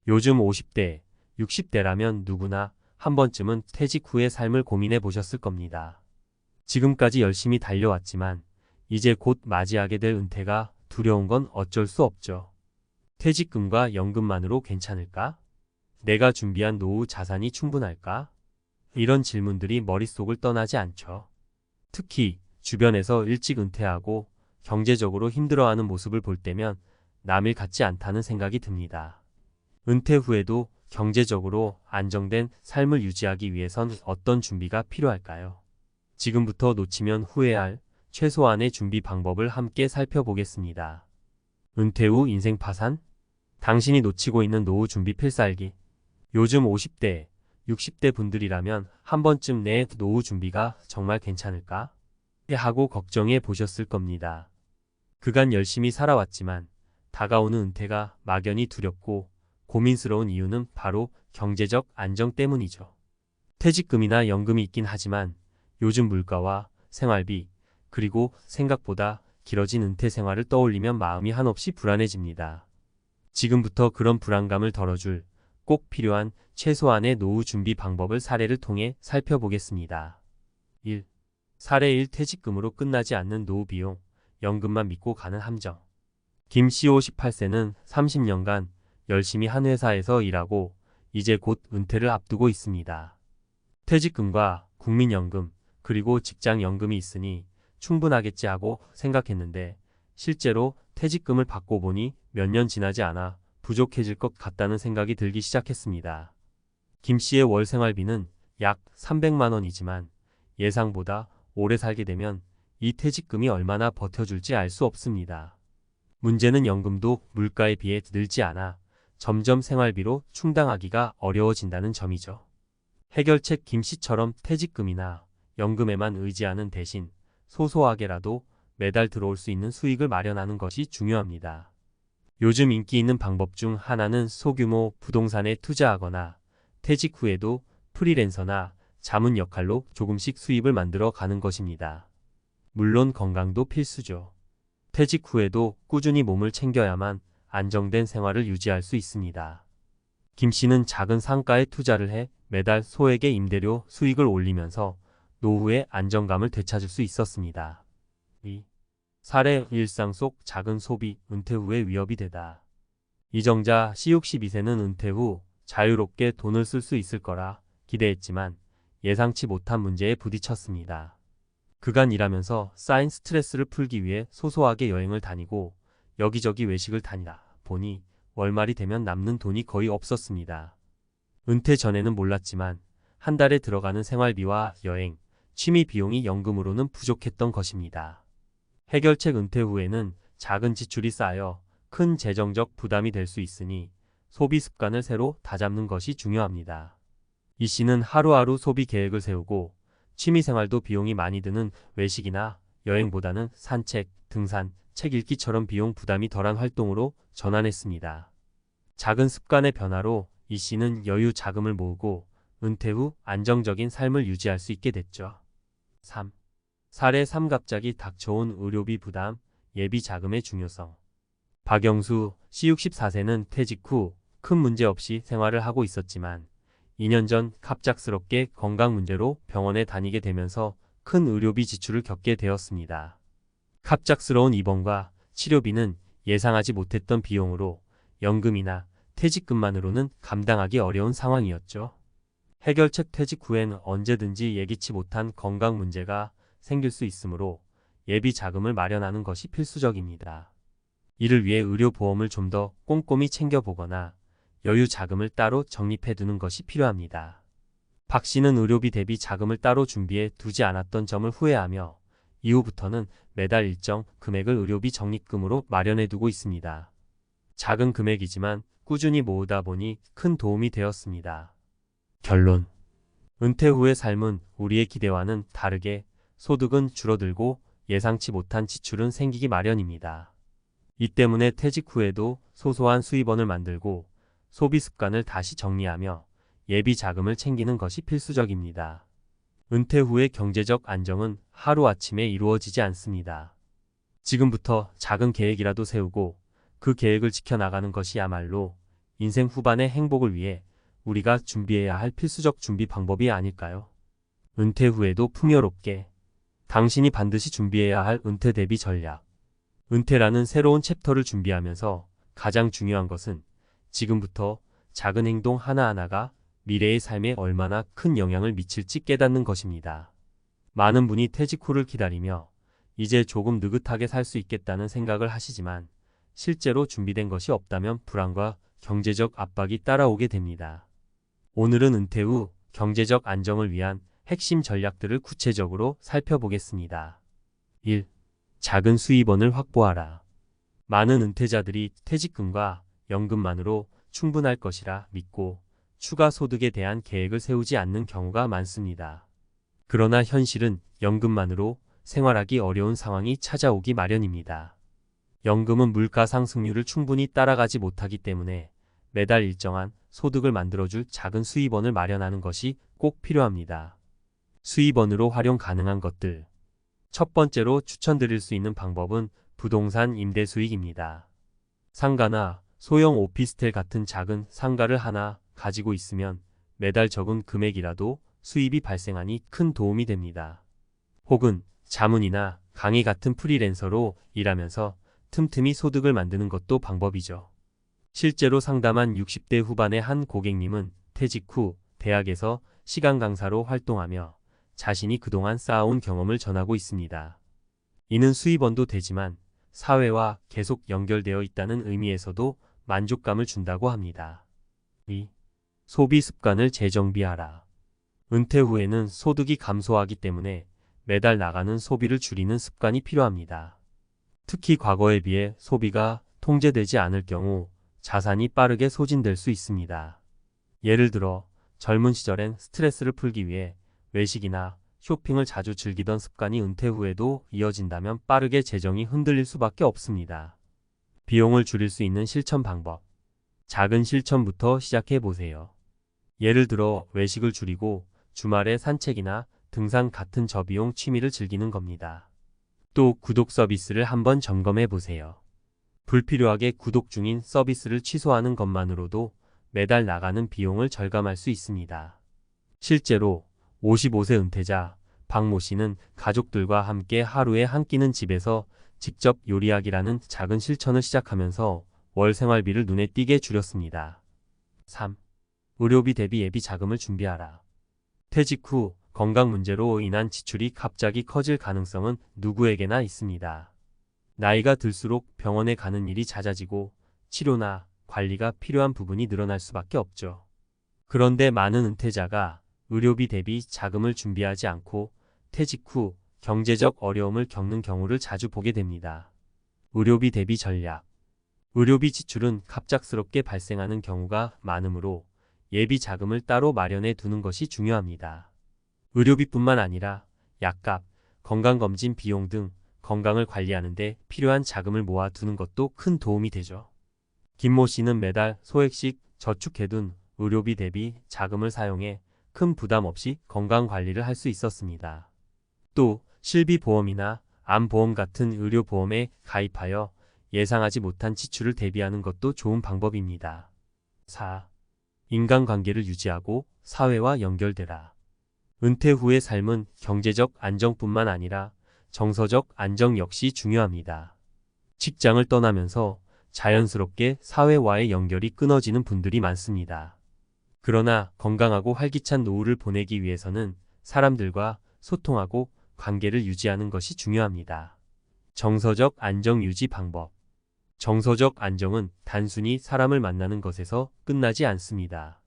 요즘 50대, 60대라면 누구나 한 번쯤은 퇴직 후의 삶을 고민해 보셨을 겁니다. 지금까지 열심히 달려왔지만 이제 곧 맞이하게 될 은퇴가 두려운 건 어쩔 수 없죠. 퇴직금과 연금만으로 괜찮을까? 내가 준비한 노후 자산이 충분할까? 이런 질문들이 머릿속을 떠나지 않죠. 특히 주변에서 일찍 은퇴하고 경제적으로 힘들어하는 모습을 볼 때면 남일 같지 않다는 생각이 듭니다. 은퇴 후에도 경제적으로 안정된 삶을 유지하기 위해선 어떤 준비가 필요할까요? 지금부터 놓치면 후회할 최소한의 준비 방법을 함께 살펴보겠습니다. 은퇴 후 인생 파산? 당신이 놓치고 있는 노후 준비 필살기. 요즘 50대, 60대 분들이라면 한 번쯤 내 노후 준비가 정말 괜찮을까? 하고 걱정해 보셨을 겁니다. 그간 열심히 살아왔지만 다가오는 은퇴가 막연히 두렵고 고민스러운 이유는 바로 경제적 안정 때문이죠. 퇴직금이나 연금이 있긴 하지만 요즘 물가와 생활비, 그리고 생각보다 길어진 은퇴 생활을 떠올리면 마음이 한없이 불안해집니다. 지금부터 그런 불안감을 덜어줄 꼭 필요한 최소한의 노후 준비 방법을 사례를 통해 살펴보겠습니다. 1. 사례 1. 퇴직금으로 끝나지 않는 노후 비용, 연금만 믿고 가는 함정. 김 씨 58세는 30년간 열심히 한 회사에서 일하고 이제 곧 은퇴를 앞두고 있습니다. 퇴직금과 국민연금, 그리고 직장연금이 있으니 충분하겠지 하고 생각했는데 실제로 퇴직금을 받고 보니 몇 년 지나지 않아 부족해질 것 같다는 생각이 들기 시작했습니다. 김 씨의 월 생활비는 약 300만 원이지만 예상보다 오래 살게 되면 이 퇴직금이 얼마나 버텨줄지 알 수 없습니다. 문제는 연금도 물가에 비해 늘지 않아 점점 생활비로 충당하기가 어려워진다는 점이죠. 해결책 김 씨처럼 퇴직금이나 연금에만 의지하는 대신 소소하게라도 매달 들어올 수 있는 수익을 마련하는 것이 중요합니다. 요즘 인기 있는 방법 중 하나는 소규모 부동산에 투자하거나 퇴직 후에도 프리랜서나 자문 역할로 조금씩 수입을 만들어 가는 것입니다. 물론 건강도 필수죠. 퇴직 후에도 꾸준히 몸을 챙겨야만 안정된 생활을 유지할 수 있습니다. 김 씨는 작은 상가에 투자를 해 매달 소액의 임대료 수익을 올리면서 노후의 안정감을 되찾을 수 있었습니다. 2. 사례 일상 속 작은 소비, 은퇴 후의 위협이 되다. 이정자 씨 62세는 은퇴 후 자유롭게 돈을 쓸 수 있을 거라 기대했지만 예상치 못한 문제에 부딪혔습니다. 그간 일하면서 쌓인 스트레스를 풀기 위해 소소하게 여행을 다니고 여기저기 외식을 다니다 보니 월말이 되면 남는 돈이 거의 없었습니다. 은퇴 전에는 몰랐지만 한 달에 들어가는 생활비와 여행, 취미 비용이 연금으로는 부족했던 것입니다. 해결책. 은퇴 후에는 작은 지출이 쌓여 큰 재정적 부담이 될 수 있으니 소비 습관을 새로 다잡는 것이 중요합니다. 이 씨는 하루하루 소비 계획을 세우고 취미생활도 비용이 많이 드는 외식이나 여행보다는 산책, 등산, 책 읽기처럼 비용 부담이 덜한 활동으로 전환했습니다. 작은 습관의 변화로 이 씨는 여유 자금을 모으고 은퇴 후 안정적인 삶을 유지할 수 있게 됐죠. 3. 사례 3. 갑자기 닥쳐온 의료비 부담, 예비 자금의 중요성. 박영수 씨 64세는 퇴직 후 큰 문제 없이 생활을 하고 있었지만 2년 전 갑작스럽게 건강 문제로 병원에 다니게 되면서 큰 의료비 지출을 겪게 되었습니다. 갑작스러운 입원과 치료비는 예상하지 못했던 비용으로 연금이나 퇴직금만으로는 감당하기 어려운 상황이었죠. 해결책. 퇴직 후엔 언제든지 예기치 못한 건강 문제가 생길 수 있으므로 예비 자금을 마련하는 것이 필수적입니다. 이를 위해 의료보험을 좀 더 꼼꼼히 챙겨보거나 여유 자금을 따로 적립해 두는 것이 필요합니다. 박 씨는 의료비 대비 자금을 따로 준비해 두지 않았던 점을 후회하며 이후부터는 매달 일정 금액을 의료비 적립금으로 마련해 두고 있습니다. 작은 금액이지만 꾸준히 모으다 보니 큰 도움이 되었습니다. 결론. 은퇴 후의 삶은 우리의 기대와는 다르게 소득은 줄어들고 예상치 못한 지출은 생기기 마련입니다. 이 때문에 퇴직 후에도 소소한 수입원을 만들고 소비 습관을 다시 정리하며 예비 자금을 챙기는 것이 필수적입니다. 은퇴 후의 경제적 안정은 하루아침에 이루어지지 않습니다. 지금부터 작은 계획이라도 세우고 그 계획을 지켜나가는 것이야말로 인생 후반의 행복을 위해 우리가 준비해야 할 필수적 준비 방법이 아닐까요? 은퇴 후에도 풍요롭게. 당신이 반드시 준비해야 할 은퇴 대비 전략. 은퇴라는 새로운 챕터를 준비하면서 가장 중요한 것은 지금부터 작은 행동 하나하나가 미래의 삶에 얼마나 큰 영향을 미칠지 깨닫는 것입니다. 많은 분이 퇴직 후를 기다리며 이제 조금 느긋하게 살 수 있겠다는 생각을 하시지만 실제로 준비된 것이 없다면 불안과 경제적 압박이 따라오게 됩니다. 오늘은 은퇴 후 경제적 안정을 위한 핵심 전략들을 구체적으로 살펴보겠습니다. 1. 작은 수입원을 확보하라. 많은 은퇴자들이 퇴직금과 연금만으로 충분할 것이라 믿고 추가 소득에 대한 계획을 세우지 않는 경우가 많습니다. 그러나 현실은 연금만으로 생활하기 어려운 상황이 찾아오기 마련입니다. 연금은 물가 상승률을 충분히 따라가지 못하기 때문에 매달 일정한 소득을 만들어줄 작은 수입원을 마련하는 것이 꼭 필요합니다. 수입원으로 활용 가능한 것들. 첫 번째로 추천드릴 수 있는 방법은 부동산 임대 수익입니다. 상가나 소형 오피스텔 같은 작은 상가를 하나 가지고 있으면 매달 적은 금액이라도 수입이 발생하니 큰 도움이 됩니다. 혹은 자문이나 강의 같은 프리랜서로 일하면서 틈틈이 소득을 만드는 것도 방법이죠. 실제로 상담한 60대 후반의 한 고객님은 퇴직 후 대학에서 시간 강사로 활동하며 자신이 그동안 쌓아온 경험을 전하고 있습니다. 이는 수입원도 되지만 사회와 계속 연결되어 있다는 의미에서도 만족감을 준다고 합니다. 2. 소비 습관을 재정비하라. 은퇴 후에는 소득이 감소하기 때문에 매달 나가는 소비를 줄이는 습관이 필요합니다. 특히 과거에 비해 소비가 통제되지 않을 경우 자산이 빠르게 소진될 수 있습니다. 예를 들어 젊은 시절엔 스트레스를 풀기 위해 외식이나 쇼핑을 자주 즐기던 습관이 은퇴 후에도 이어진다면 빠르게 재정이 흔들릴 수밖에 없습니다. 비용을 줄일 수 있는 실천 방법. 작은 실천부터 시작해 보세요. 예를 들어 외식을 줄이고 주말에 산책이나 등산 같은 저비용 취미를 즐기는 겁니다. 또 구독 서비스를 한번 점검해 보세요. 불필요하게 구독 중인 서비스를 취소하는 것만으로도 매달 나가는 비용을 절감할 수 있습니다. 실제로 55세 은퇴자 박모 씨는 가족들과 함께 하루에 한 끼는 집에서 직접 요리하기라는 작은 실천을 시작하면서 월 생활비를 눈에 띄게 줄였습니다. 3. 의료비 대비 예비 자금을 준비하라. 퇴직 후 건강 문제로 인한 지출이 갑자기 커질 가능성은 누구에게나 있습니다. 나이가 들수록 병원에 가는 일이 잦아지고 치료나 관리가 필요한 부분이 늘어날 수밖에 없죠. 그런데 많은 은퇴자가 의료비 대비 자금을 준비하지 않고 퇴직 후 경제적 어려움을 겪는 경우를 자주 보게 됩니다. 의료비 대비 전략. 의료비 지출은 갑작스럽게 발생하는 경우가 많으므로 예비 자금을 따로 마련해 두는 것이 중요합니다. 의료비뿐만 아니라 약값, 건강검진 비용 등 건강을 관리하는 데 필요한 자금을 모아두는 것도 큰 도움이 되죠. 김모 씨는 매달 소액씩 저축해둔 의료비 대비 자금을 사용해 큰 부담 없이 건강관리를 할 수 있었습니다. 또 실비보험이나 암보험 같은 의료보험에 가입하여 예상하지 못한 지출을 대비하는 것도 좋은 방법입니다. 4. 인간관계를 유지하고 사회와 연결되라. 은퇴 후의 삶은 경제적 안정뿐만 아니라 정서적 안정 역시 중요합니다. 직장을 떠나면서 자연스럽게 사회와의 연결이 끊어지는 분들이 많습니다. 그러나 건강하고 활기찬 노후를 보내기 위해서는 사람들과 소통하고 관계를 유지하는 것이 중요합니다. 정서적 안정 유지 방법. 정서적 안정은 단순히 사람을 만나는 것에서 끝나지 않습니다.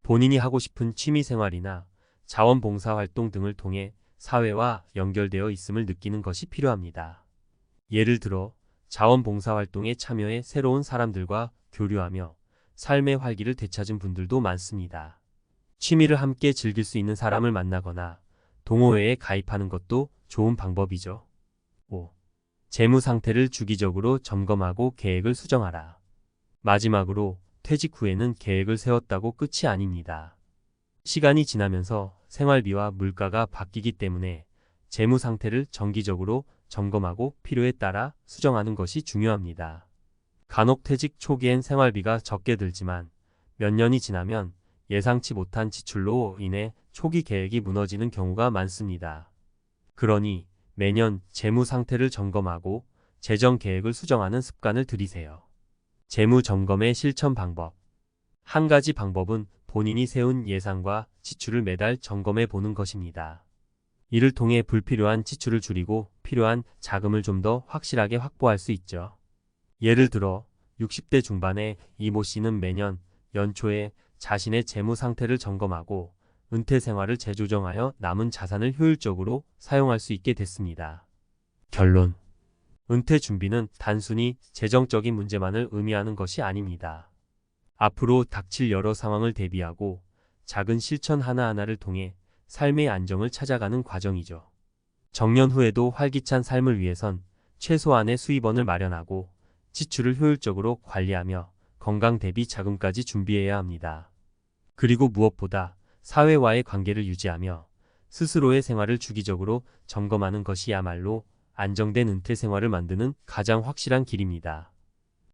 본인이 하고 싶은 취미생활이나 자원봉사활동 등을 통해 사회와 연결되어 있음을 느끼는 것이 필요합니다. 예를 들어 자원봉사활동에 참여해 새로운 사람들과 교류하며 삶의 활기를 되찾은 분들도 많습니다. 취미를 함께 즐길 수 있는 사람을 만나거나 동호회에 가입하는 것도 좋은 방법이죠. 5. 재무 상태를 주기적으로 점검하고 계획을 수정하라. 마지막으로 퇴직 후에는 계획을 세웠다고 끝이 아닙니다. 시간이 지나면서 생활비와 물가가 바뀌기 때문에 재무 상태를 정기적으로 점검하고 필요에 따라 수정하는 것이 중요합니다. 간혹 퇴직 초기엔 생활비가 적게 들지만 몇 년이 지나면 예상치 못한 지출로 인해 초기 계획이 무너지는 경우가 많습니다. 그러니 매년 재무 상태를 점검하고 재정 계획을 수정하는 습관을 들이세요. 재무 점검의 실천 방법. 한 가지 방법은 본인이 세운 예상과 지출을 매달 점검해 보는 것입니다. 이를 통해 불필요한 지출을 줄이고 필요한 자금을 좀 더 확실하게 확보할 수 있죠. 예를 들어 60대 중반의 이모 씨는 매년 연초에 자신의 재무 상태를 점검하고 은퇴 생활을 재조정하여 남은 자산을 효율적으로 사용할 수 있게 됐습니다. 결론. 은퇴 준비는 단순히 재정적인 문제만을 의미하는 것이 아닙니다. 앞으로 닥칠 여러 상황을 대비하고 작은 실천 하나하나를 통해 삶의 안정을 찾아가는 과정이죠. 정년 후에도 활기찬 삶을 위해선 최소한의 수입원을 마련하고 지출을 효율적으로 관리하며 건강 대비 자금까지 준비해야 합니다. 그리고 무엇보다 사회와의 관계를 유지하며 스스로의 생활을 주기적으로 점검하는 것이야말로 안정된 은퇴 생활을 만드는 가장 확실한 길입니다.